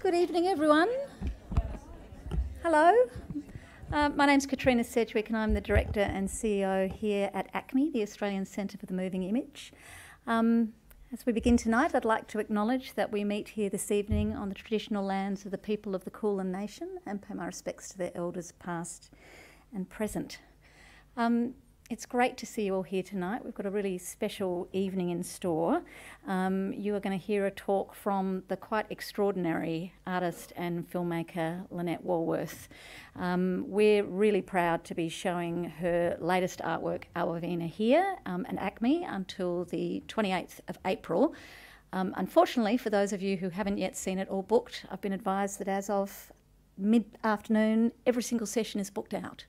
Good evening, everyone. Hello. My name's Katrina Sedgwick and I'm the Director and CEO here at ACMI, the Australian Centre for the Moving Image. As we begin tonight, I'd like to acknowledge that we meet here this evening on the traditional lands of the people of the Kulin Nation and pay my respects to their elders past and present. It's great to see you all here tonight. We've got a really special evening in store. You are going to hear a talk from the quite extraordinary artist and filmmaker Lynette Wallworth. We're really proud to be showing her latest artwork, Awavena, here at ACMI until the 28th of April. Unfortunately, for those of you who haven't yet seen it or booked, I've been advised that as of mid-afternoon, every single session is booked out.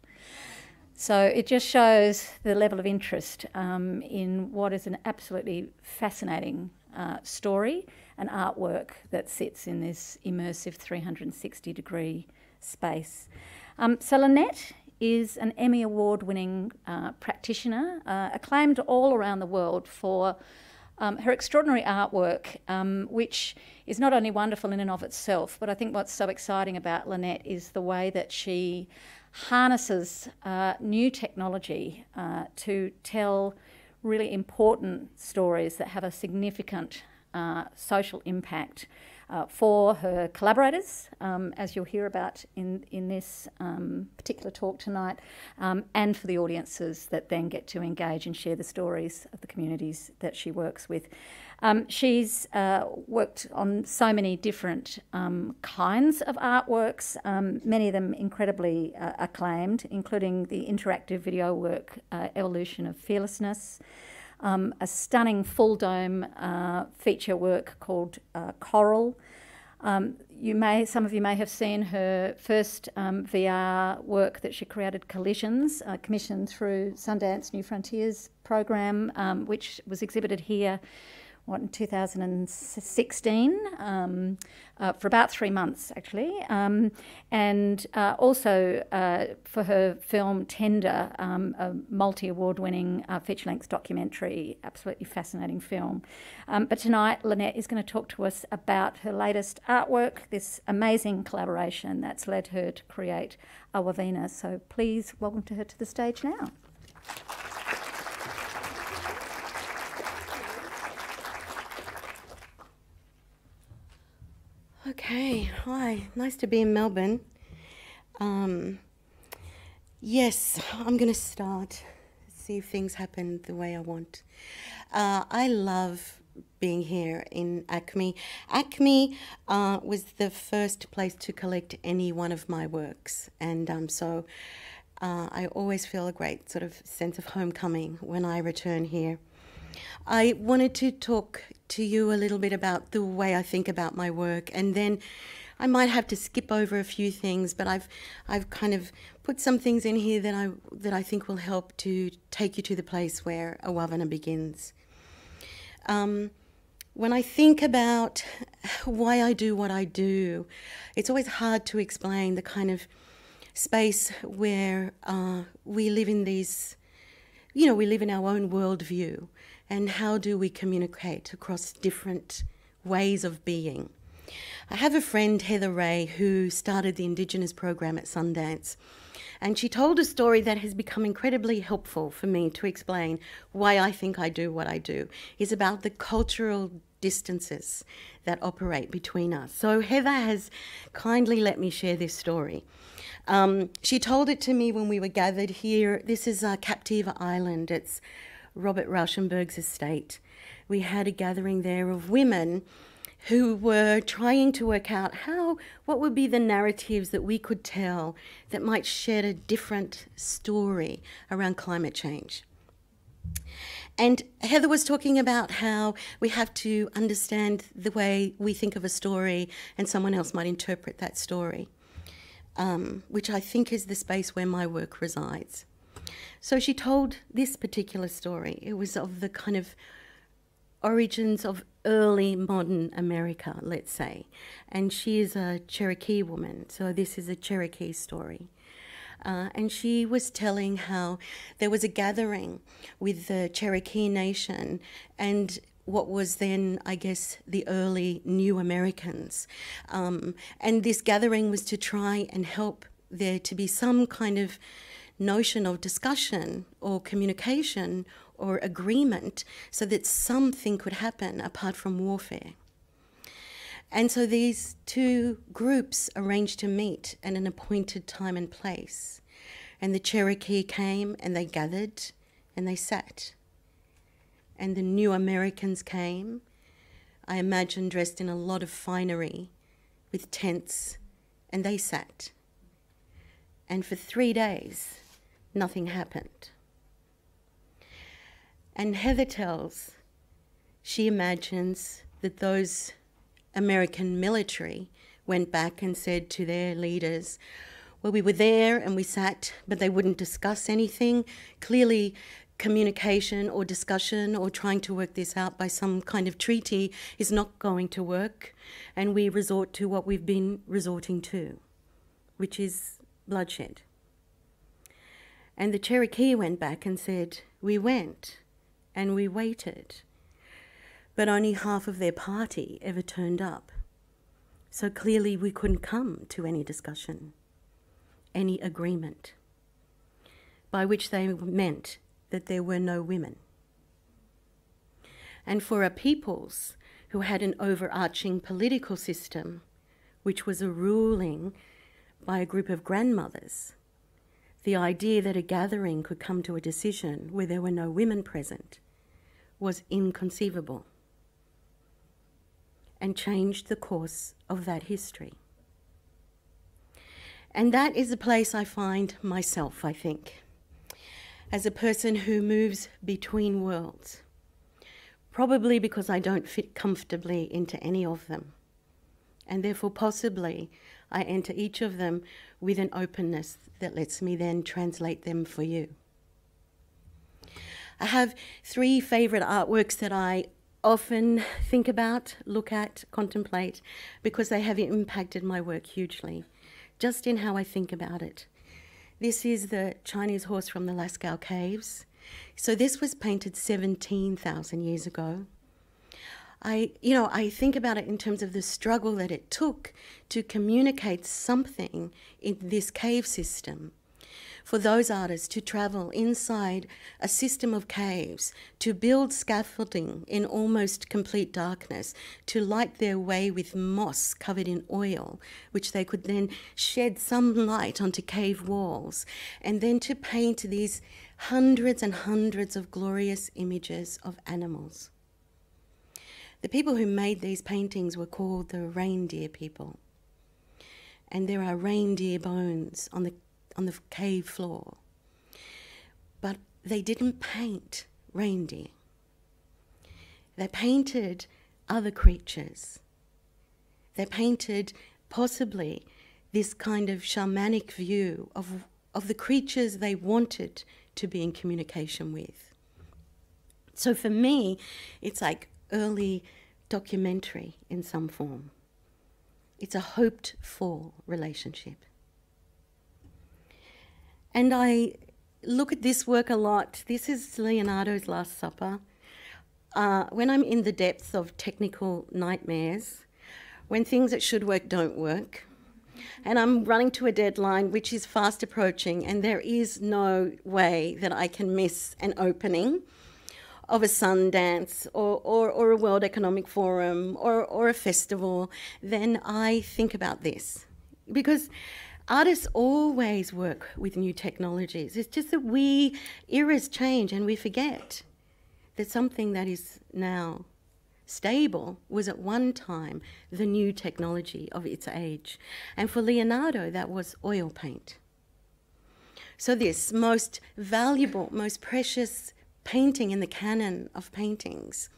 So it just shows the level of interest in what is an absolutely fascinating story and artwork that sits in this immersive 360-degree space. So Lynette is an Emmy-award winning practitioner, acclaimed all around the world for her extraordinary artwork, which is not only wonderful in and of itself, but I think what's so exciting about Lynette is the way that she harnesses new technology to tell really important stories that have a significant social impact for her collaborators, as you'll hear about in this particular talk tonight, and for the audiences that then get to engage and share the stories of the communities that she works with. She's worked on so many different kinds of artworks, many of them incredibly acclaimed, including the interactive video work, Evolution of Fearlessness, a stunning full dome feature work called Coral. Some of you may have seen her first VR work that she created, Collisions, commissioned through Sundance New Frontiers program, which was exhibited here in 2016 for about 3 months, actually, and also for her film Tender, a multi-award-winning feature-length documentary, absolutely fascinating film. But tonight, Lynette is going to talk to us about her latest artwork, this amazing collaboration that's led her to create Awavena. So please welcome her to the stage now. Okay, hi, nice to be in Melbourne. Yes, I'm going to start, see if things happen the way I want. I love being here in ACMI. ACMI was the first place to collect any one of my works, and so I always feel a great sort of sense of homecoming when I return here. I wanted to talk to you a little bit about the way I think about my work, and then I might have to skip over a few things, but I've kind of put some things in here that I think will help to take you to the place where Awavena begins. When I think about why I do what I do, it's always hard to explain the kind of space where we live in these, we live in our own worldview. And how do we communicate across different ways of being? I have a friend, Heather Ray, who started the Indigenous program at Sundance, and she told a story that has become incredibly helpful for me to explain why I think I do what I do. It's about the cultural distances that operate between us. So Heather has kindly let me share this story. She told it to me when we were gathered here. This is Captiva Island. It's Robert Rauschenberg's estate. We had a gathering there of women who were trying to work out what would be the narratives that we could tell that might shed a different story around climate change. And Heather was talking about how we have to understand the way we think of a story and someone else might interpret that story, which I think is the space where my work resides. So she told this particular story. It was of the kind of origins of early modern America, let's say. And she is a Cherokee woman, so this is a Cherokee story. And she was telling how there was a gathering with the Cherokee Nation, and what was then, I guess, the early New Americans. And this gathering was to try and help there to be some kind of notion of discussion or communication or agreement so that something could happen apart from warfare. And so these two groups arranged to meet at an appointed time and place. And the Cherokee came and they gathered and they sat. And the New Americans came, I imagine dressed in a lot of finery with tents, and they sat. And for 3 days, nothing happened. And Heather tells, she imagines that those American military went back and said to their leaders, well, we were there and we sat, but they wouldn't discuss anything. Clearly, communication or discussion or trying to work this out by some kind of treaty is not going to work, and we resort to what we've been resorting to, which is bloodshed. And the Cherokee went back and said, we went and we waited, but only half of their party ever turned up. So clearly we couldn't come to any discussion, any agreement, by which they meant that there were no women. And for our peoples who had an overarching political system, which was a ruling by a group of grandmothers, the idea that a gathering could come to a decision where there were no women present was inconceivable and changed the course of that history. And that is the place I find myself, I think, as a person who moves between worlds, probably because I don't fit comfortably into any of them. And therefore, possibly, I enter each of them with an openness that lets me then translate them for you. I have 3 favourite artworks that I often think about, look at, contemplate, because they have impacted my work hugely, just in how I think about it. This is the Chinese horse from the Lascaux caves. So this was painted 17,000 years ago. I think about it in terms of the struggle that it took to communicate something in this cave system. For those artists to travel inside a system of caves, to build scaffolding in almost complete darkness, to light their way with moss covered in oil, which they could then shed some light onto cave walls, and then to paint these hundreds and hundreds of glorious images of animals. The people who made these paintings were called the reindeer people. And there are reindeer bones on the cave floor. But they didn't paint reindeer. They painted other creatures. They painted possibly this kind of shamanic view of the creatures they wanted to be in communication with. So for me, it's like early documentary in some form. It's a hoped-for relationship. And I look at this work a lot. This is Leonardo's Last Supper. When I'm in the depths of technical nightmares, when things that should work don't work, and I'm running to a deadline which is fast approaching, and there is no way that I can miss an opening of a Sundance or a World Economic Forum or a festival, then I think about this. Because artists always work with new technologies. It's just that eras change and we forget that something that is now stable was at one time the new technology of its age. And for Leonardo, that was oil paint. So this most valuable, most precious painting in the canon of paintings,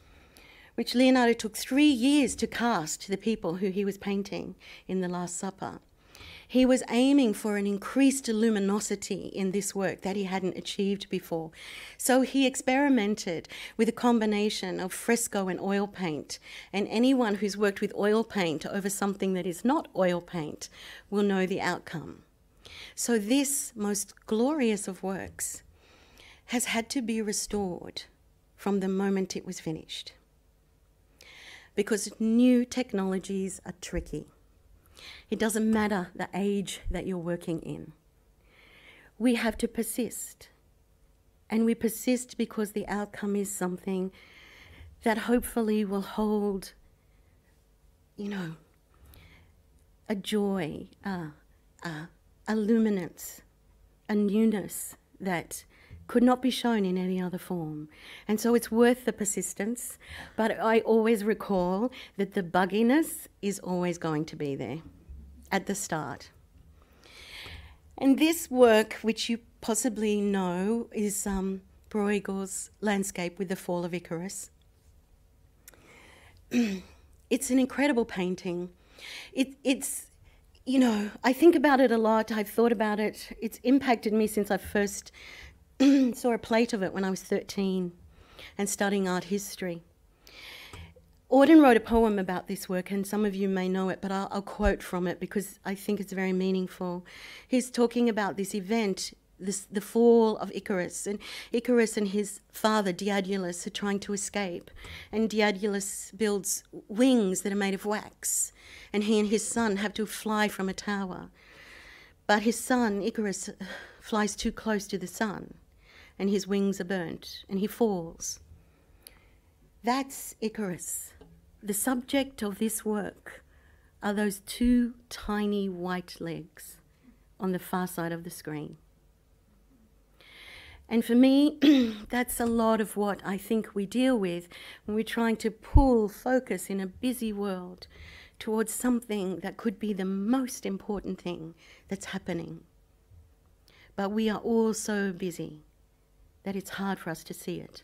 which Leonardo took 3 years to cast to the people who he was painting in the Last Supper. He was aiming for an increased luminosity in this work that he hadn't achieved before. So he experimented with a combination of fresco and oil paint. And anyone who's worked with oil paint over something that is not oil paint will know the outcome. So this most glorious of works has had to be restored from the moment it was finished. because new technologies are tricky. It doesn't matter the age that you're working in. We have to persist. And we persist because the outcome is something that hopefully will hold, you know, a joy, a luminance, a newness that could not be shown in any other form. And so it's worth the persistence, but I always recall that the bugginess is always going to be there at the start. And this work, which you possibly know, is Bruegel's landscape with the fall of Icarus. It's an incredible painting. It's, you know, I think about it a lot. I've thought about it. It's impacted me since I first saw a plate of it when I was 13 and studying art history. Auden wrote a poem about this work, and some of you may know it, but I'll quote from it because I think it's very meaningful. He's talking about this event, the fall of Icarus, and Icarus and his father, Daedalus, are trying to escape, and Daedalus builds wings that are made of wax, and he and his son have to fly from a tower. But his son, Icarus, flies too close to the sun, and his wings are burnt, and he falls. That's Icarus. The subject of this work are those two tiny white legs on the far side of the screen. And for me, that's a lot of what I think we deal with when we're trying to pull focus in a busy world towards something that could be the most important thing that's happening. But we are all so busy that it's hard for us to see it.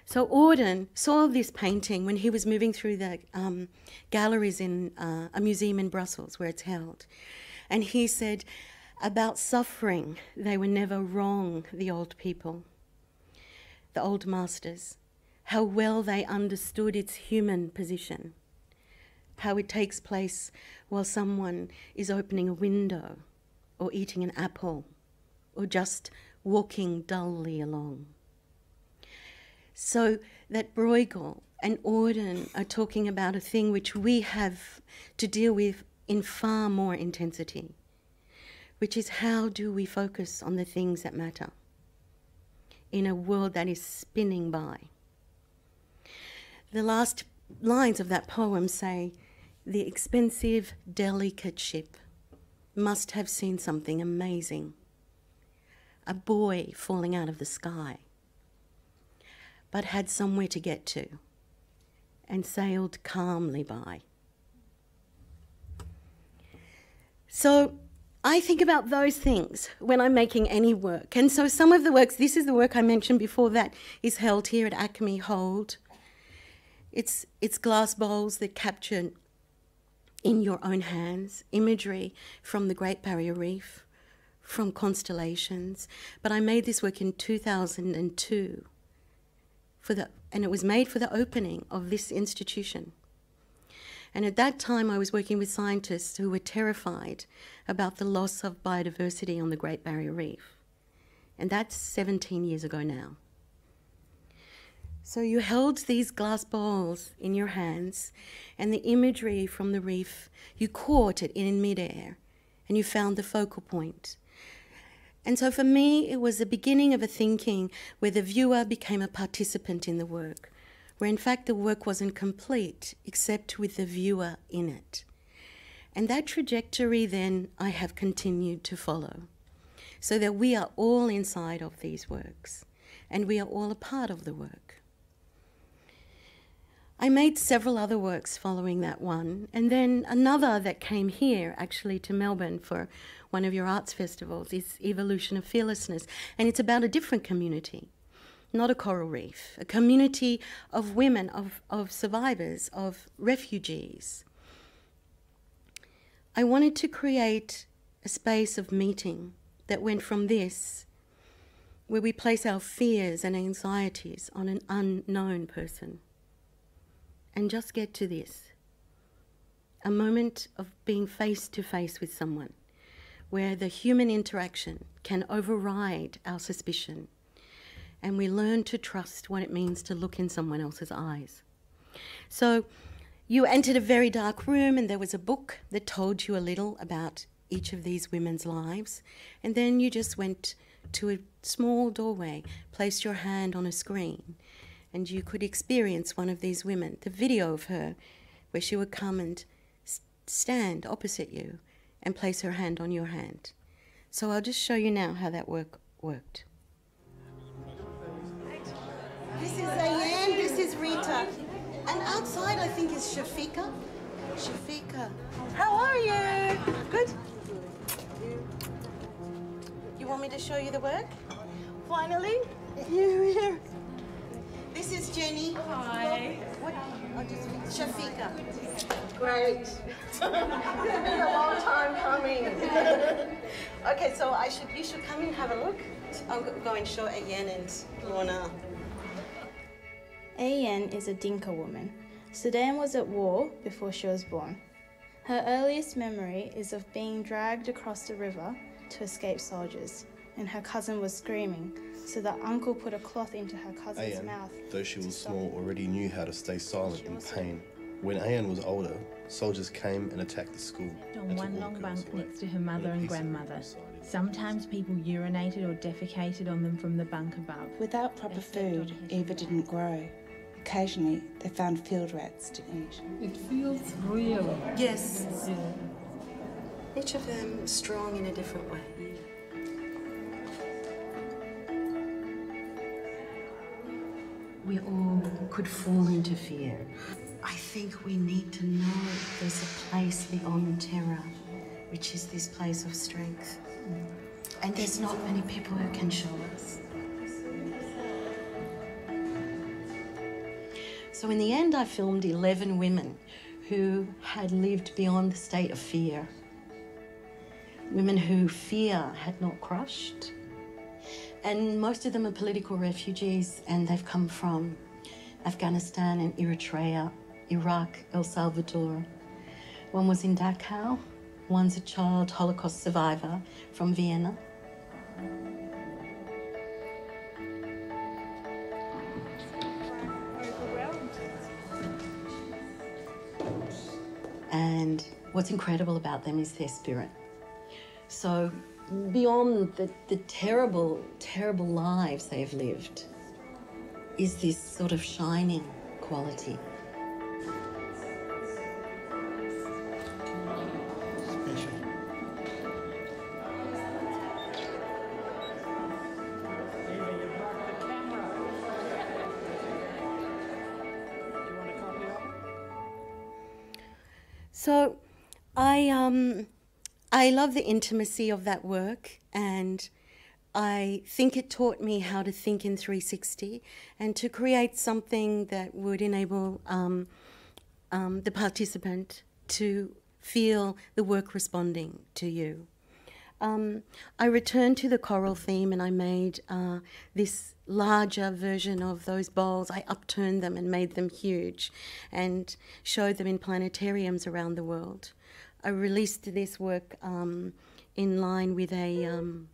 So Auden saw this painting when he was moving through the galleries in a museum in Brussels where it's held. And he said, about suffering, they were never wrong, the old people, the old masters, how well they understood its human position, how it takes place while someone is opening a window or eating an apple or just walking dully along. So that Bruegel and Auden are talking about a thing which we have to deal with in far more intensity, which is how do we focus on the things that matter in a world that is spinning by. The last lines of that poem say, the expensive, delicate ship must have seen something amazing, a boy falling out of the sky, but had somewhere to get to and sailed calmly by. So I think about those things when I'm making any work. And so some of the works, this is the work I mentioned before that is held here at ACMI Hold. It's glass bowls that capture in your own hands imagery from the Great Barrier Reef, from constellations. But I made this work in 2002 and it was made for the opening of this institution. And at that time, I was working with scientists who were terrified about the loss of biodiversity on the Great Barrier Reef. And that's 17 years ago now. So you held these glass bowls in your hands, and the imagery from the reef, you caught it in midair, and you found the focal point. And so for me, it was the beginning of a thinking where the viewer became a participant in the work, where in fact the work wasn't complete except with the viewer in it. And that trajectory then I have continued to follow, so that we are all inside of these works and we are all a part of the work. I made several other works following that one, and then another that came here actually to Melbourne for one of your arts festivals is Evolution of Fearlessness, and it's about a different community. Not a coral reef, a community of women, of survivors, of refugees. I wanted to create a space of meeting that went from this, where we place our fears and anxieties on an unknown person, and just get to this, a moment of being face to face with someone, where the human interaction can override our suspicion, and we learn to trust what it means to look in someone else's eyes. So you entered a very dark room and there was a book that told you a little about each of these women's lives. And then you just went to a small doorway, placed your hand on a screen, and you could experience one of these women, the video of her, where she would come and stand opposite you and place her hand on your hand. So I'll just show you now how that worked. This is Ayan, this is Rita. And outside I think is Shafika. Shafika. How are you? Good? You want me to show you the work? Finally? You're here. This is Jenny. Hi. What? Oh, just Shafika. Great. It's been a long time coming. Okay, so you should come and have a look. I'll go and show Ayan and Lorna. Ayan is a Dinka woman. Sudan was at war before she was born. Her earliest memory is of being dragged across the river to escape soldiers, and her cousin was screaming, so the uncle put a cloth into her cousin's Ayan, mouth. though she was small, already knew how to stay silent in pain. When Ayan was older, soldiers came and attacked the school. On one long bunk next to her mother and grandmother. Sometimes people urinated or defecated on them from the bunk above. Without proper food, Eva didn't grow. Occasionally, they found field rats to eat. It feels real. Yes. Each of them strong in a different way. We all could fall into fear. I think we need to know there's a place beyond terror, which is this place of strength. And there's not many people who can show us. So in the end, I filmed 11 women who had lived beyond the state of fear. Women who fear had not crushed. And most of them are political refugees, and they've come from Afghanistan and Eritrea, Iraq, El Salvador. One was in Dachau, one's a child Holocaust survivor from Vienna. And what's incredible about them is their spirit. So beyond the terrible, terrible lives they've lived is this sort of shining quality. So I love the intimacy of that work, and I think it taught me how to think in 360 and to create something that would enable the participant to feel the work responding to you. I returned to the coral theme and I made this larger version of those bowls. I upturned them and made them huge and showed them in planetariums around the world. I released this work in line with an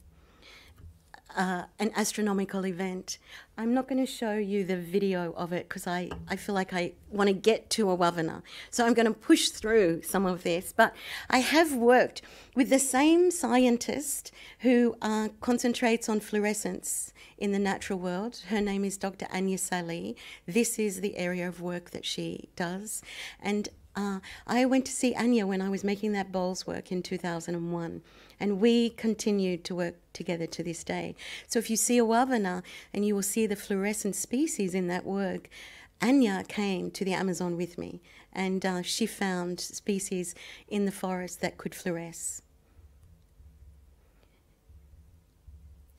astronomical event. I'm not going to show you the video of it because I feel like I want to get to Awavena. So I'm going to push through some of this. But I have worked with the same scientist who concentrates on fluorescence in the natural world. Her name is Dr. Anya Salih. This is the area of work that she does. And I went to see Anya when I was making that bowls work in 2001, and we continued to work together to this day. So if you see Awavena and you will see the fluorescent species in that work, Anya came to the Amazon with me, and she found species in the forest that could fluoresce.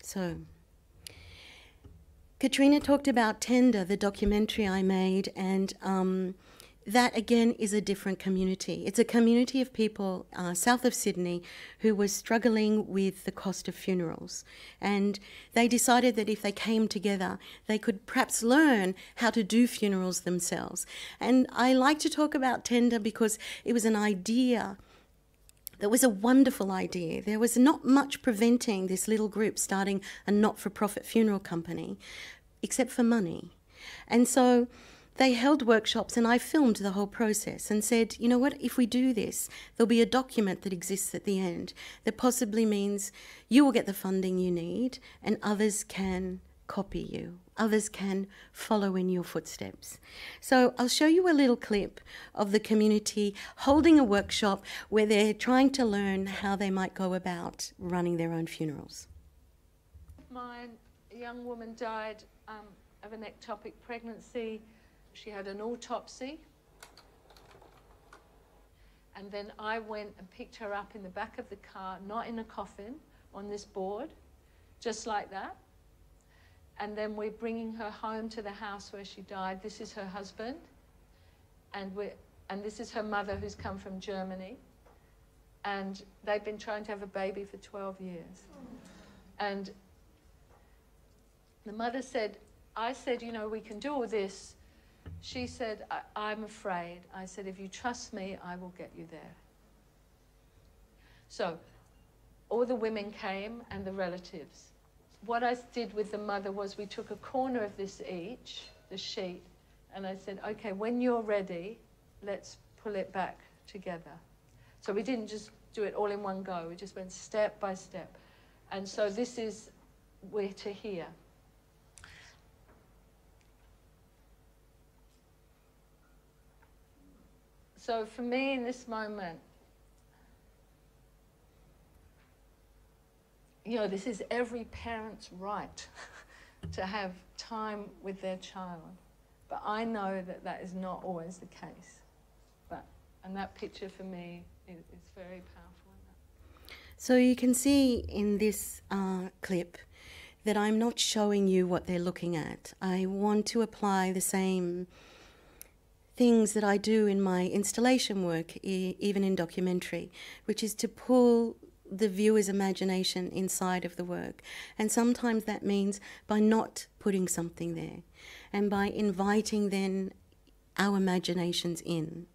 So Katrina talked about Tender, the documentary I made, and that again is a different community. It's a community of people south of Sydney who were struggling with the cost of funerals. And they decided that if they came together, they could perhaps learn how to do funerals themselves. And I like to talk about Tender because it was an idea that was a wonderful idea. There was not much preventing this little group starting a not-for-profit funeral company, except for money. And so they held workshops and I filmed the whole process and said, you know what, if we do this, there'll be a document that exists at the end that possibly means you will get the funding you need and others can copy you. Others can follow in your footsteps. So I'll show you a little clip of the community holding a workshop where they're trying to learn how they might go about running their own funerals. My young woman died of an ectopic pregnancy. She had an autopsy. And then I went and picked her up in the back of the car, not in a coffin, on this board, just like that. And then we're bringing her home to the house where she died. This is her husband. And this is her mother, who's come from Germany. And they've been trying to have a baby for 12 years. And the mother said, I said, you know, we can do all this. She said, I'm afraid. I said, if you trust me, I will get you there. So all the women came and the relatives. What I did with the mother was we took a corner of this each, the sheet, and I said, okay, when you're ready, let's pull it back together. So we didn't just do it all in one go. We just went step by step. And so this is, we're to here. So for me in this moment, you know, this is every parent's right to have time with their child. But I know that that is not always the case. And that picture for me is very powerful. So you can see in this clip that I'm not showing you what they're looking at. I want to apply the same things that I do in my installation work, even in documentary, which is to pull the viewer's imagination inside of the work. And sometimes that means by not putting something there and by inviting then our imaginations in.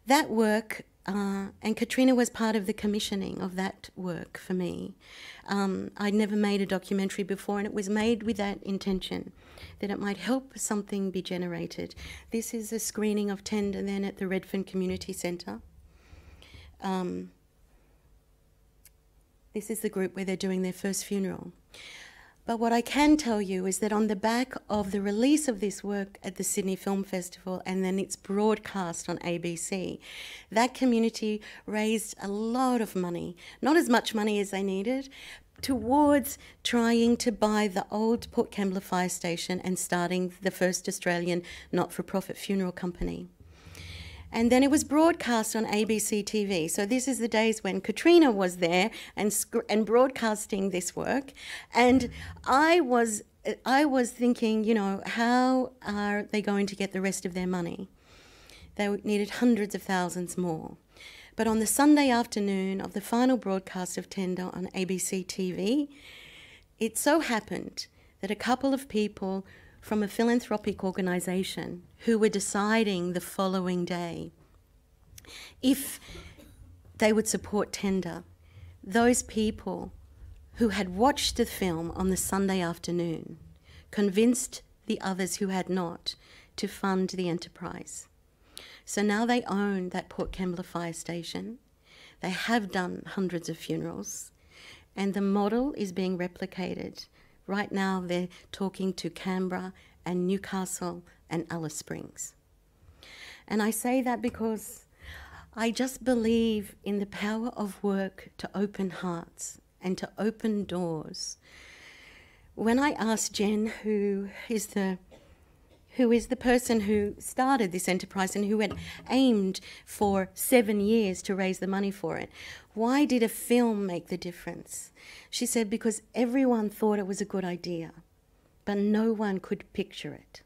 That work, and Katrina was part of the commissioning of that work for me. I'd never made a documentary before, and it was made with that intention, that it might help something be generated. This is a screening of Tender then at the Redfern Community Centre. This is the group where they're doing their first funeral. But what I can tell you is that on the back of the release of this work at the Sydney Film Festival and then its broadcast on ABC, that community raised a lot of money, not as much money as they needed, towards trying to buy the old Port Kembla Fire Station and starting the first Australian not-for-profit funeral company. And then it was broadcast on ABC TV. So this is the days when Katrina was there and broadcasting this work. And I was thinking, you know, how are they going to get the rest of their money? They needed hundreds of thousands more. But on the Sunday afternoon of the final broadcast of Tender on ABC TV, it so happened that a couple of people from a philanthropic organisation who were deciding the following day if they would support Tender, those people who had watched the film on the Sunday afternoon convinced the others who had not to fund the enterprise. So now they own that Port Kembla Fire Station. They have done hundreds of funerals, and the model is being replicated. Right now they're talking to Canberra and Newcastle and Alice Springs. And I say that because I just believe in the power of work to open hearts and to open doors. When I asked Jen, who is the person who started this enterprise and who had aimed for 7 years to raise the money for it, why did a film make the difference? She said, because everyone thought it was a good idea, but no one could picture it.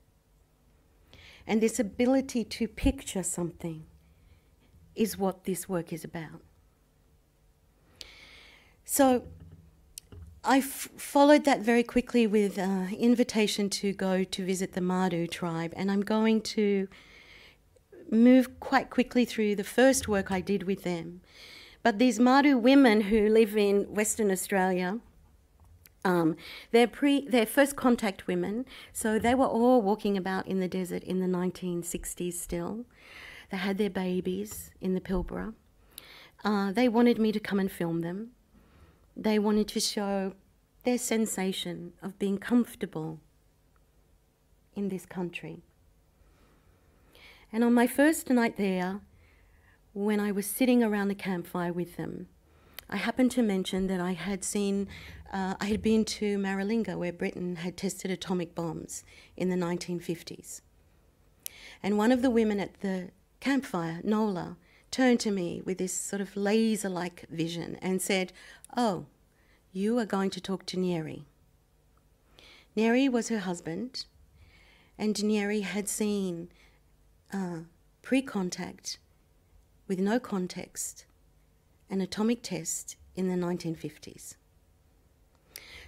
And this ability to picture something is what this work is about. So I followed that very quickly with an invitation to go to visit the Madu tribe, and I'm going to move quite quickly through the first work I did with them. But these Madu women who live in Western Australia They're first contact women, so they were all walking about in the desert in the 1960s still. They had their babies in the Pilbara. They wanted me to come and film them. They wanted to show their sensation of being comfortable in this country. And on my first night there, when I was sitting around the campfire with them, I happened to mention that I had been to Maralinga, where Britain had tested atomic bombs in the 1950s. And one of the women at the campfire, Nola, turned to me with this sort of laser-like vision and said, "Oh, you are going to talk to Nyeri." Nyeri was her husband, and Nyeri had seen pre-contact, with no context, an atomic test in the 1950s.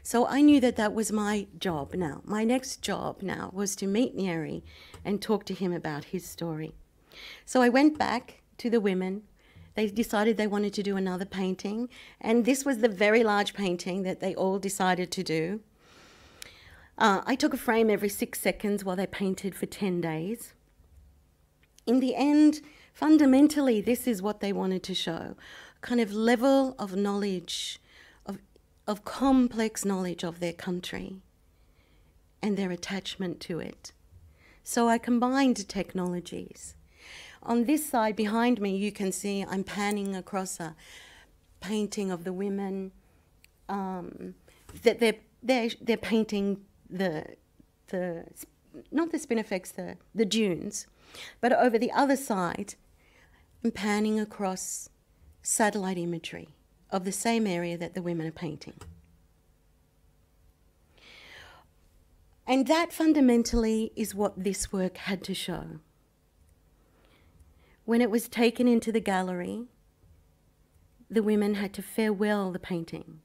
So I knew that that was my job now. My next job now was to meet Nyeri and talk to him about his story. So I went back to the women. They decided they wanted to do another painting, and this was the very large painting that they all decided to do. I took a frame every 6 seconds while they painted for 10 days. In the end, fundamentally, this is what they wanted to show, a kind of level of knowledge, of complex knowledge of their country and their attachment to it. So I combined technologies. On this side behind me, you can see I'm panning across a painting of the women, that they're painting not the spinifex, the dunes, but over the other side, I'm panning across satellite imagery of the same area that the women are painting. And that fundamentally is what this work had to show. When it was taken into the gallery, the women had to farewell the painting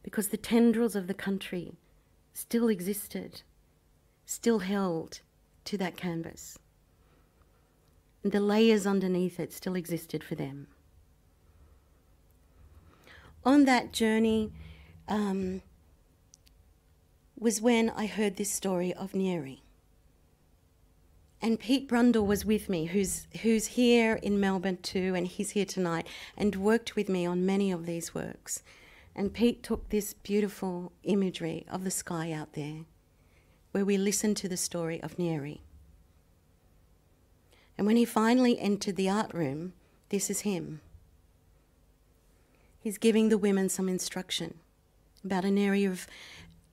because the tendrils of the country still existed, still held to that canvas. And the layers underneath it still existed for them. On that journey was when I heard this story of Nyeri. And Pete Brundle was with me, who's here in Melbourne too, and he's here tonight, and worked with me on many of these works. And Pete took this beautiful imagery of the sky out there, where we listened to the story of Nyeri. And when he finally entered the art room, this is him. He's giving the women some instruction about an area of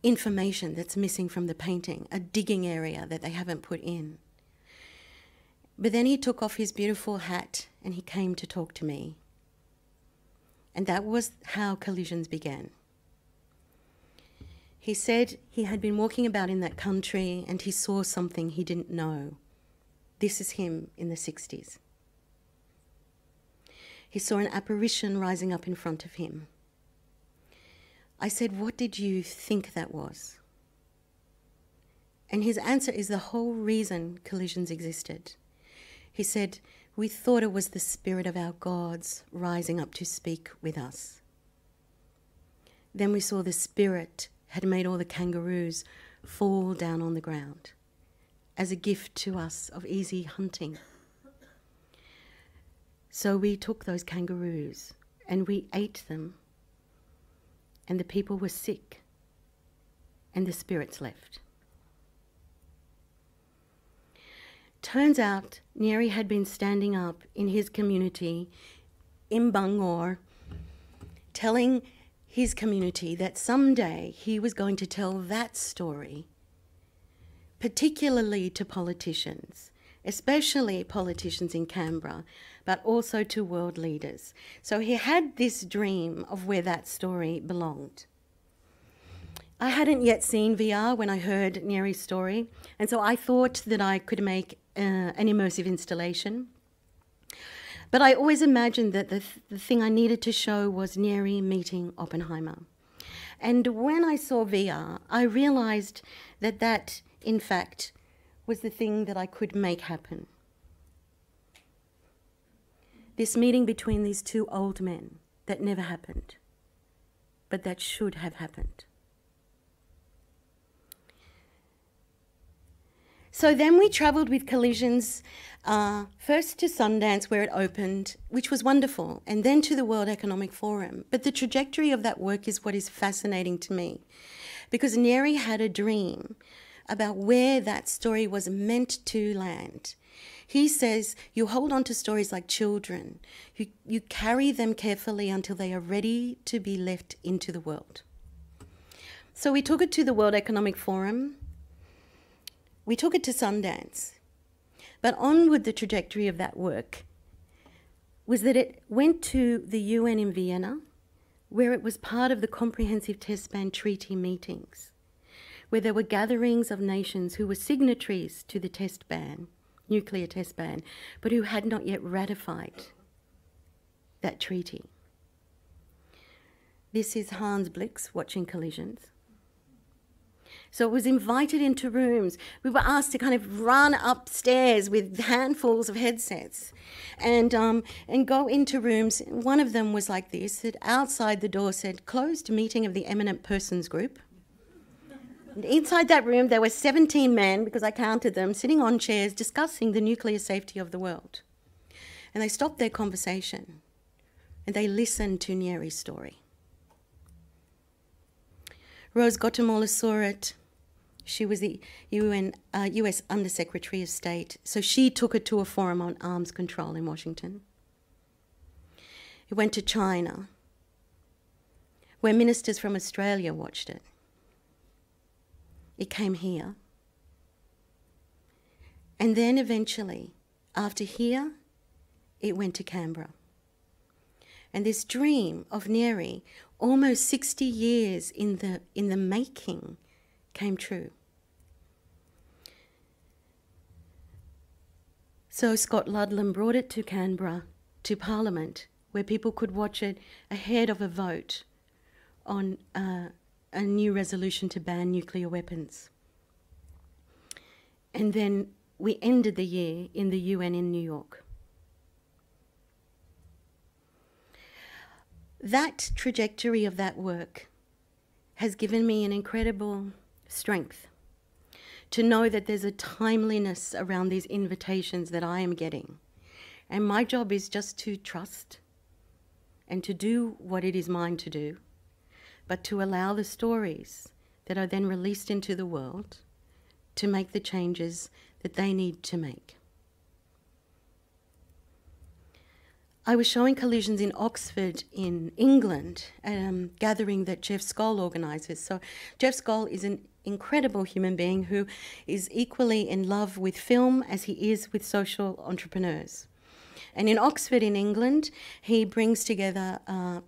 information that's missing from the painting, a digging area that they haven't put in. But then he took off his beautiful hat and he came to talk to me. And that was how collisions began. He said he had been walking about in that country and he saw something he didn't know. This is him in the 60s. He saw an apparition rising up in front of him. I said, "What did you think that was?" And his answer is the whole reason collisions existed. He said, "We thought it was the spirit of our gods rising up to speak with us. Then we saw the spirit had made all the kangaroos fall down on the ground as a gift to us of easy hunting. So we took those kangaroos and we ate them, and the people were sick, and the spirits left." Turns out Nyeri had been standing up in his community in Bangor, telling his community that someday he was going to tell that story, particularly to politicians, especially politicians in Canberra, but also to world leaders. So he had this dream of where that story belonged. I hadn't yet seen VR when I heard Nyeri's story, and so I thought that I could make an immersive installation. But I always imagined that the thing I needed to show was Nyeri meeting Oppenheimer. And when I saw VR, I realised that that, in fact, was the thing that I could make happen. This meeting between these two old men that never happened, but that should have happened. So then we travelled with Collisions, first to Sundance where it opened, which was wonderful, and then to the World Economic Forum. But the trajectory of that work is what is fascinating to me, because Neri had a dream about where that story was meant to land. He says you hold on to stories like children. You carry them carefully until they are ready to be left into the world. So we took it to the World Economic Forum. We took it to Sundance. But onward the trajectory of that work was that it went to the UN in Vienna, where it was part of the Comprehensive Test Ban Treaty meetings, where there were gatherings of nations who were signatories to the test ban, nuclear test ban, but who had not yet ratified that treaty. This is Hans Blix watching Collisions. So it was invited into rooms. We were asked to kind of run upstairs with handfuls of headsets and go into rooms. One of them was like this, that outside the door said, "Closed meeting of the eminent persons group." And inside that room there were 17 men, because I counted them, sitting on chairs discussing the nuclear safety of the world. And they stopped their conversation and they listened to Neri's story. Rose Guatemala saw it. She was the US Undersecretary of State, so she took it to a forum on arms control in Washington. It went to China, where ministers from Australia watched it. It came here. And then eventually, after here, it went to Canberra. And this dream of Neri, almost 60 years in the making, came true. So Scott Ludlam brought it to Canberra, to Parliament, where people could watch it ahead of a vote on a new resolution to ban nuclear weapons. And then we ended the year in the UN in New York. That trajectory of that work has given me an incredible strength to know that there's a timeliness around these invitations that I am getting. And my job is just to trust and to do what it is mine to do, but to allow the stories that are then released into the world to make the changes that they need to make. I was showing Collisions in Oxford in England at a gathering that Jeff Skoll organises. So Jeff Skoll is an incredible human being who is equally in love with film as he is with social entrepreneurs. And in Oxford in England, he brings together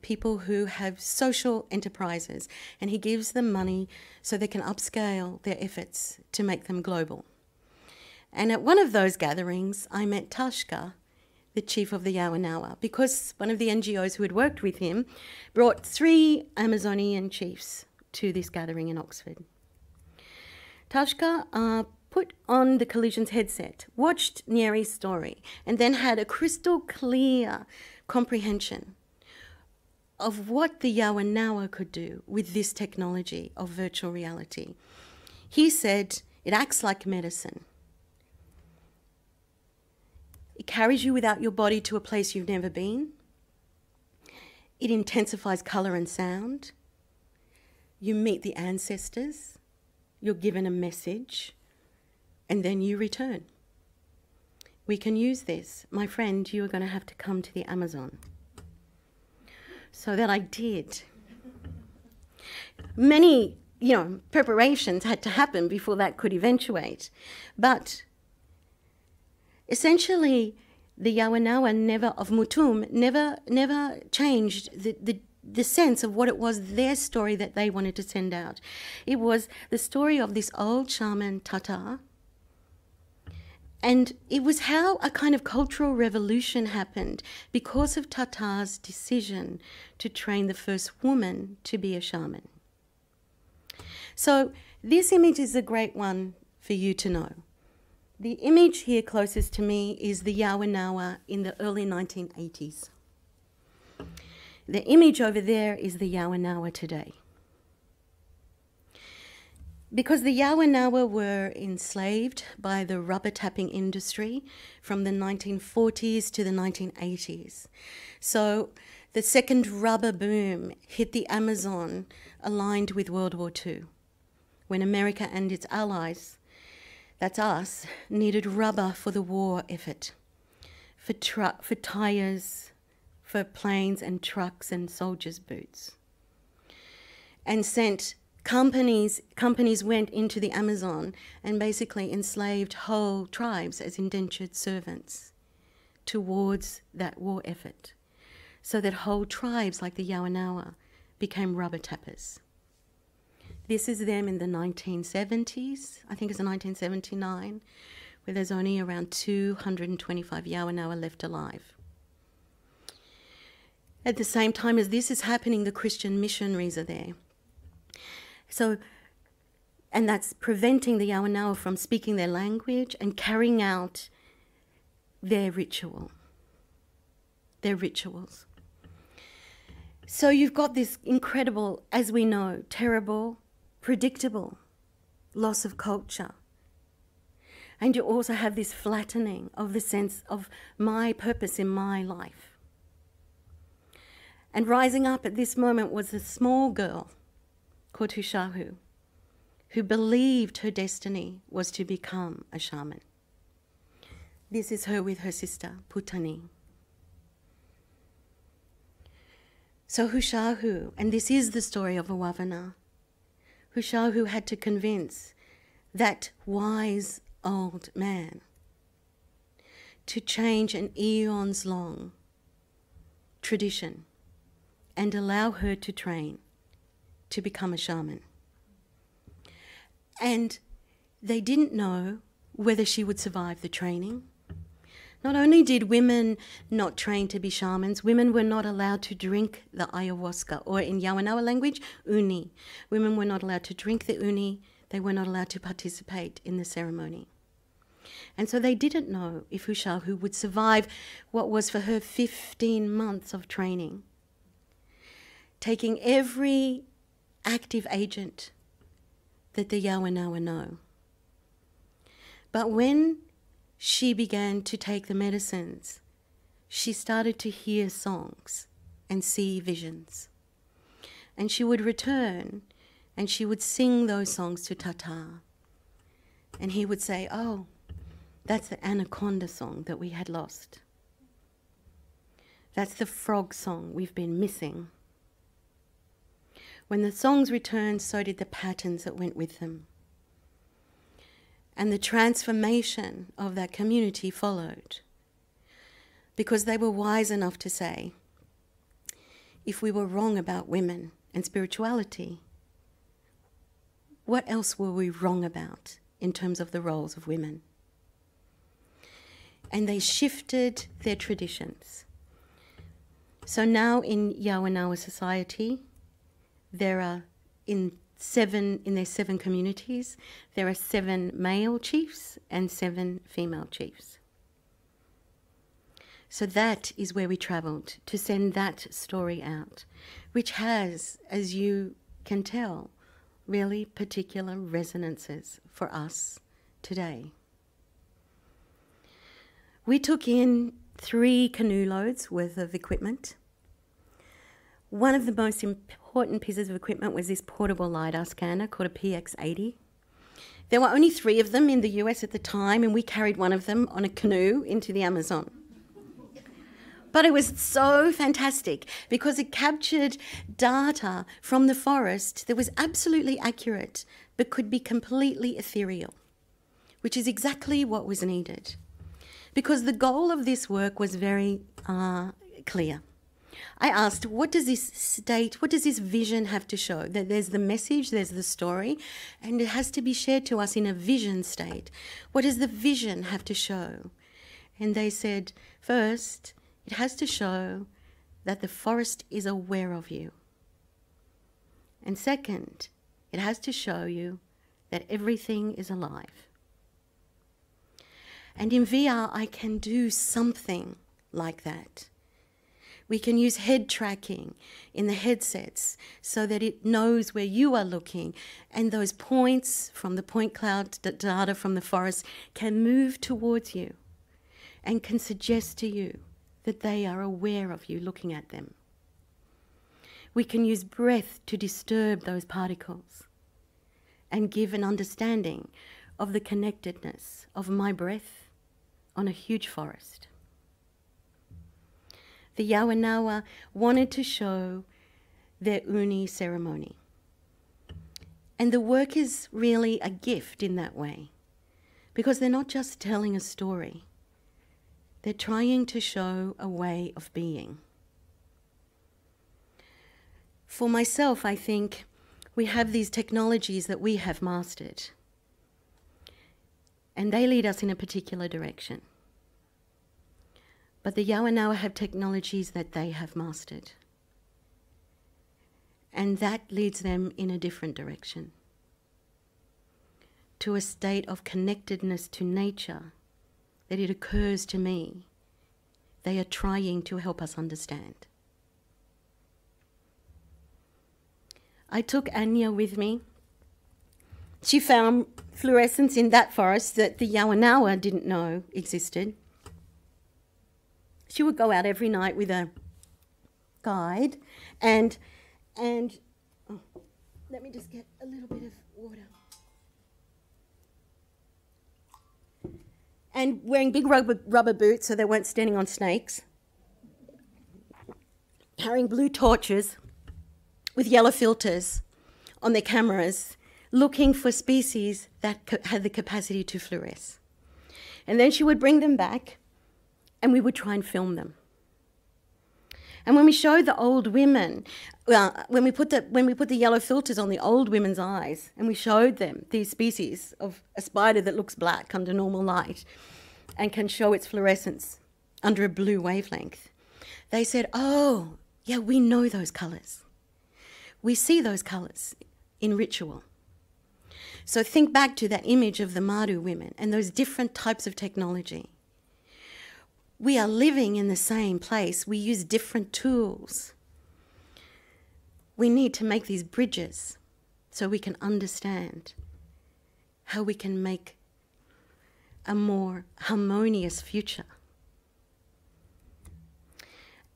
people who have social enterprises, and he gives them money so they can upscale their efforts to make them global. And at one of those gatherings, I met Tashka, the chief of the Yawanawa, because one of the NGOs who had worked with him brought 3 Amazonian chiefs to this gathering in Oxford. Tashka put on the Collisions headset, watched Neri's story, and then had a crystal clear comprehension of what the Yawanawa could do with this technology of virtual reality. He said, it acts like medicine. It carries you without your body to a place you've never been. It intensifies colour and sound. You meet the ancestors. You're given a message. And then you return. We can use this. My friend, you are going to have to come to the Amazon. So that I did. Many, preparations had to happen before that could eventuate. But essentially, the Yawanawa of Mutum never changed the sense of what it was, their story that they wanted to send out. It was the story of this old shaman, Tata. And it was how a kind of cultural revolution happened because of Tata's decision to train the first woman to be a shaman. So this image is a great one for you to know. The image here closest to me is the Yawanawa in the early 1980s. The image over there is the Yawanawa today. because the Yawanawa were enslaved by the rubber tapping industry from the 1940s to the 1980s. So the second rubber boom hit the Amazon aligned with World War II, when America and its allies, that's us, needed rubber for the war effort, for tyres, for planes and trucks and soldiers' boots. And sent companies went into the Amazon and basically enslaved whole tribes as indentured servants towards that war effort, so that whole tribes like the Yawanawa became rubber tappers. This is them in the 1970s, I think it's 1979, where there's only around 225 Yawanawa left alive. At the same time as this is happening, the Christian missionaries are there. So, and that's preventing the Yawanawa from speaking their language and carrying out their rituals. So you've got this incredible, as we know, terrible, predictable loss of culture. And you also have this flattening of the sense of my purpose in my life. And rising up at this moment was a small girl called Hushahu, who believed her destiny was to become a shaman. This is her with her sister, Putani. So Hushahu, and this is the story of Awavena, Hushahu had to convince that wise old man to change an eons-long tradition and allow her to train to become a shaman. And they didn't know whether she would survive the training. Not only did women not train to be shamans, women were not allowed to drink the ayahuasca, or in Yawanawa language, uni. Women were not allowed to drink the uni, they were not allowed to participate in the ceremony. And so they didn't know if Hushahu would survive what was for her 15 months of training, taking every active agent that the Yawanawa know. But when she began to take the medicines, she started to hear songs and see visions. And she would return and she would sing those songs to Tata. And he would say, oh, that's the anaconda song that we had lost. That's the frog song we've been missing. When the songs returned, so did the patterns that went with them. And the transformation of that community followed, because they were wise enough to say, if we were wrong about women and spirituality, what else were we wrong about in terms of the roles of women? And they shifted their traditions. So now in Yawanawa society, there are in their 7 communities, there are 7 male chiefs and 7 female chiefs. So that is where we travelled to send that story out, which has, as you can tell, really particular resonances for us today. We took in 3 canoe loads worth of equipment. One of the most important pieces of equipment was this portable LiDAR scanner called a PX80. There were only 3 of them in the US at the time, and we carried one of them on a canoe into the Amazon. But it was so fantastic because it captured data from the forest that was absolutely accurate but could be completely ethereal, which is exactly what was needed. Because the goal of this work was very clear. I asked, what does this vision have to show? That there's the message, there's the story, and it has to be shared to us in a vision state. What does the vision have to show? And they said, first, it has to show that the forest is aware of you. And second, it has to show you that everything is alive. And in VR, I can do something like that. We can use head tracking in the headsets so that it knows where you are looking, and those points from the point cloud data from the forest can move towards you and can suggest to you that they are aware of you looking at them. We can use breath to disturb those particles and give an understanding of the connectedness of my breath on a huge forest. The Yawanawa wanted to show their uni ceremony. And the work is really a gift in that way, because they're not just telling a story, they're trying to show a way of being. For myself, I think we have these technologies that we have mastered, and they lead us in a particular direction. But the Yawanawa have technologies that they have mastered, and that leads them in a different direction, to a state of connectedness to nature that it occurs to me they are trying to help us understand. I took Anya with me. She found fluorescence in that forest that the Yawanawa didn't know existed. She would go out every night with a guide and oh, let me just get a little bit of water. And wearing big rubber boots so they weren't standing on snakes. Carrying blue torches with yellow filters on their cameras, looking for species that had the capacity to fluoresce. And then she would bring them back and we would try and film them. And when we showed the old women, when we put the yellow filters on the old women's eyes and we showed them these species of a spider that looks black under normal light and can show its fluorescence under a blue wavelength, they said, oh, yeah, we know those colours. We see those colours in ritual. So think back to that image of the Maru women and those different types of technology. We are living in the same place. We use different tools. We need to make these bridges so we can understand how we can make a more harmonious future.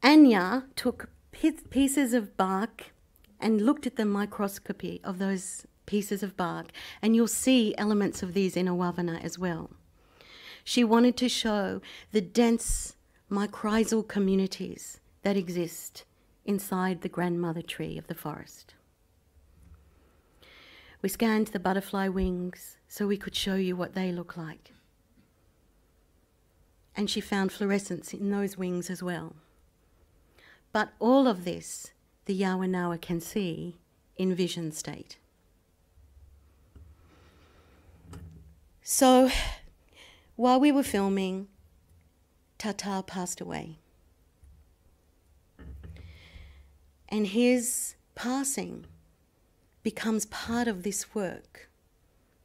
Anya took pieces of bark and looked at the microscopy of those pieces of bark, and you'll see elements of these in Awavena as well. She wanted to show the dense mycorrhizal communities that exist inside the grandmother tree of the forest. We scanned the butterfly wings so we could show you what they look like. And she found fluorescence in those wings as well. But all of this, the Yawanawa can see in vision state. So, while we were filming, Tata passed away. And his passing becomes part of this work,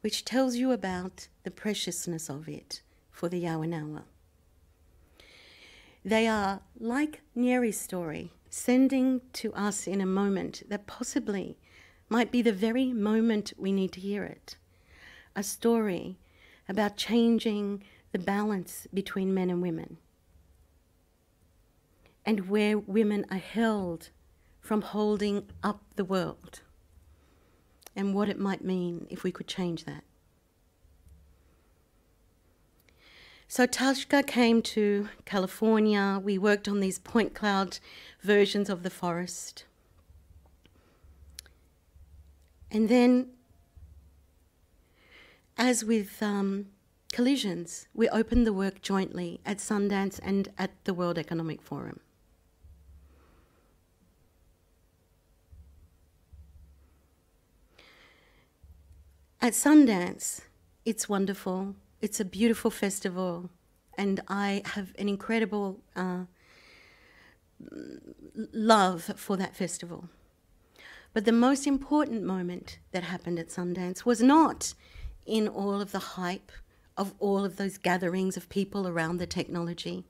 which tells you about the preciousness of it for the Yawanawa. They are, like Nyeri's story, sending to us in a moment that possibly might be the very moment we need to hear it. A story about changing the balance between men and women, and where women are held from holding up the world, and what it might mean if we could change that. So Tashka came to California. We worked on these point cloud versions of the forest. And then, as with collisions, we opened the work jointly at Sundance and at the World Economic Forum. At Sundance, it's wonderful. It's a beautiful festival, and I have an incredible love for that festival. But the most important moment that happened at Sundance was not in all of the hype of all of those gatherings of people around the technology.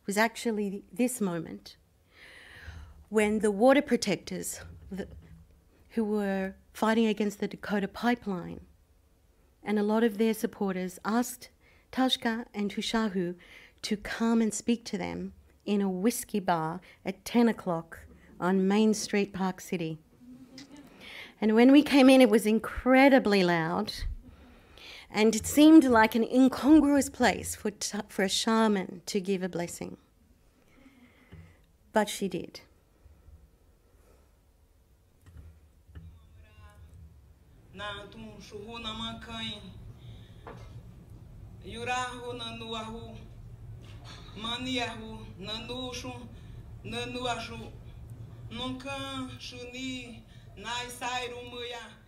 It was actually this moment when the water protectors who were fighting against the Dakota pipeline and a lot of their supporters asked Tashka and Tushahu to come and speak to them in a whiskey bar at 10 o'clock on Main Street, Park City. And when we came in, it was incredibly loud, and it seemed like an incongruous place for a shaman to give a blessing. But she did.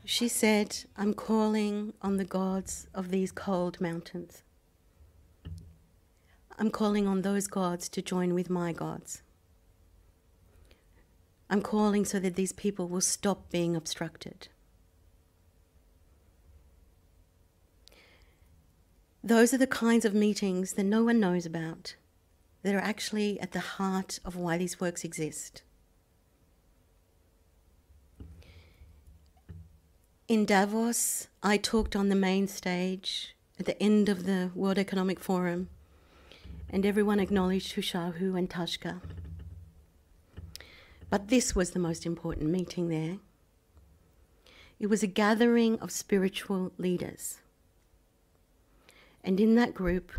She said, I'm calling on the gods of these cold mountains. I'm calling on those gods to join with my gods. I'm calling so that these people will stop being obstructed. Those are the kinds of meetings that no one knows about, that are actually at the heart of why these works exist. In Davos, I talked on the main stage at the end of the World Economic Forum, and everyone acknowledged Tushahu and Tashka. But this was the most important meeting there. It was a gathering of spiritual leaders. And in that group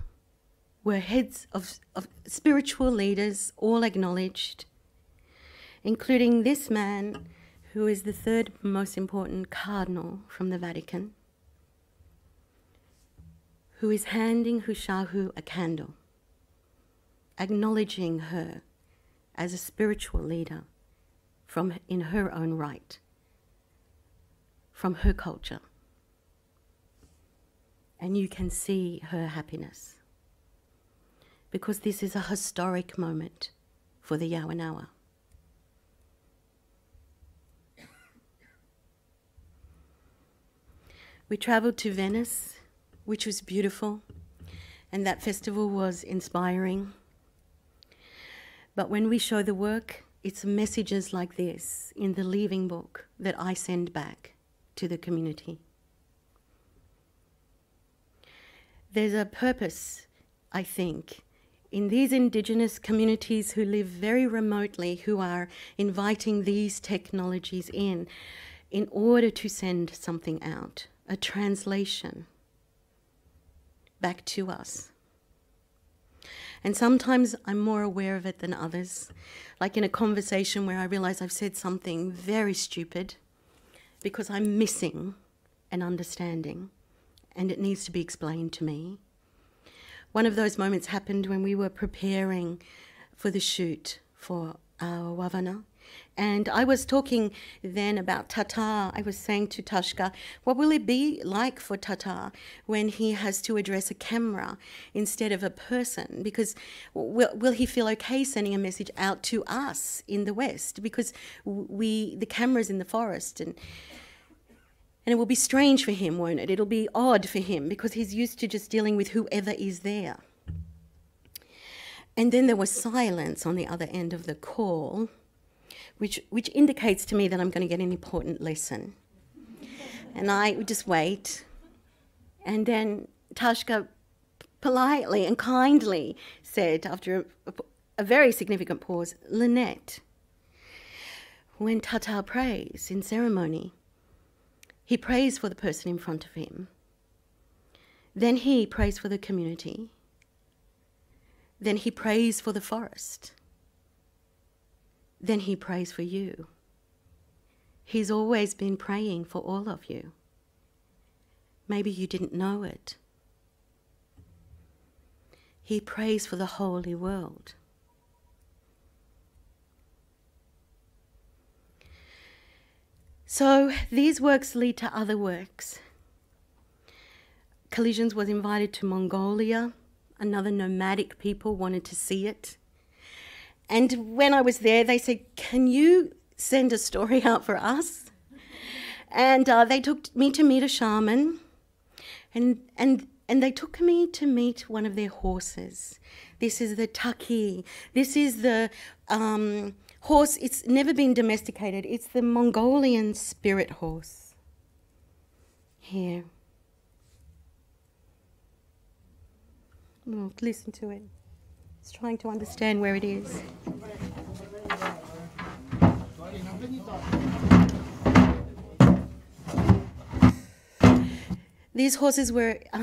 were heads of spiritual leaders, all acknowledged, including this man, who is the third most important cardinal from the Vatican, who is handing Tushahu a candle, acknowledging her as a spiritual leader in her own right, from her culture. And you can see her happiness, because this is a historic moment for the Yawanawa. We travelled to Venice, which was beautiful, and that festival was inspiring. But when we show the work, it's messages like this in the Leaving book that I send back to the community. There's a purpose, I think, in these Indigenous communities who live very remotely, who are inviting these technologies in order to send something out, a translation back to us. And sometimes I'm more aware of it than others, like in a conversation where I realize I've said something very stupid because I'm missing an understanding and it needs to be explained to me. One of those moments happened when we were preparing for the shoot for our Awavena. And I was talking then about Tata. I was saying to Tashka, what will it be like for Tata when he has to address a camera instead of a person? Because will he feel okay sending a message out to us in the West? Because the camera's in the forest, and it will be strange for him, won't it? It'll be odd for him because he's used to just dealing with whoever is there. And then there was silence on the other end of the call, which indicates to me that I'm going to get an important lesson. And I would just wait. And then Tashka politely and kindly said, after a very significant pause, Lynette, when Tata prays in ceremony, he prays for the person in front of him. Then he prays for the community. Then he prays for the forest. Then he prays for you. He's always been praying for all of you. Maybe you didn't know it. He prays for the holy world. So these works lead to other works. Collisions was invited to Mongolia. Another nomadic people wanted to see it. And when I was there, they said, can you send a story out for us? And they took me to meet a shaman. And And they took me to meet one of their horses. This is the taki. This is the horse. It's never been domesticated. It's the Mongolian spirit horse. Here. Look, listen to it. It's trying to understand where it is. These horses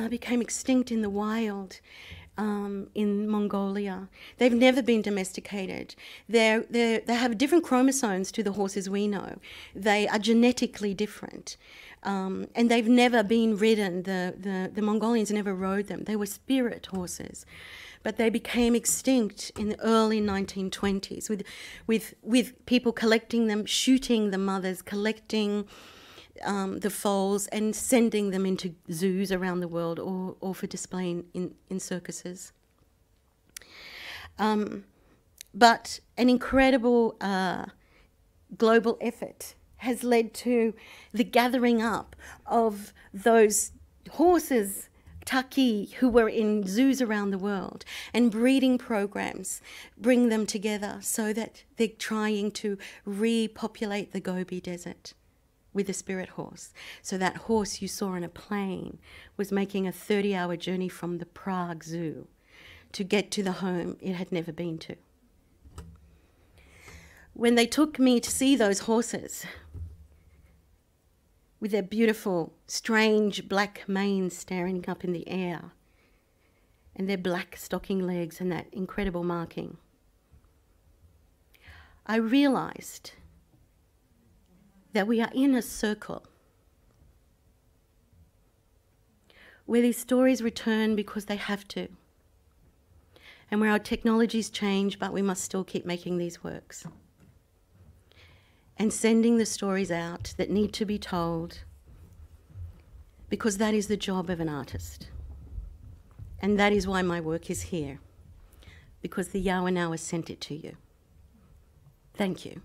became extinct in the wild in Mongolia. They've never been domesticated. They have different chromosomes to the horses we know. They are genetically different. And they've never been ridden. The Mongolians never rode them. They were spirit horses. But they became extinct in the early 1920s with people collecting them, shooting the mothers, collecting the foals and sending them into zoos around the world or for display in circuses. But an incredible global effort has led to the gathering up of those horses, taki, who were in zoos around the world, and breeding programs bring them together so that they're trying to repopulate the Gobi Desert with a spirit horse. So that horse you saw on a plane was making a 30-hour journey from the Prague Zoo to get to the home it had never been to. When they took me to see those horses with their beautiful, strange black manes staring up in the air and their black stocking legs and that incredible marking, I realised that we are in a circle where these stories return because they have to, and where our technologies change, but we must still keep making these works and sending the stories out that need to be told, because that is the job of an artist. And that is why my work is here, because the Yawanawa sent it to you. Thank you.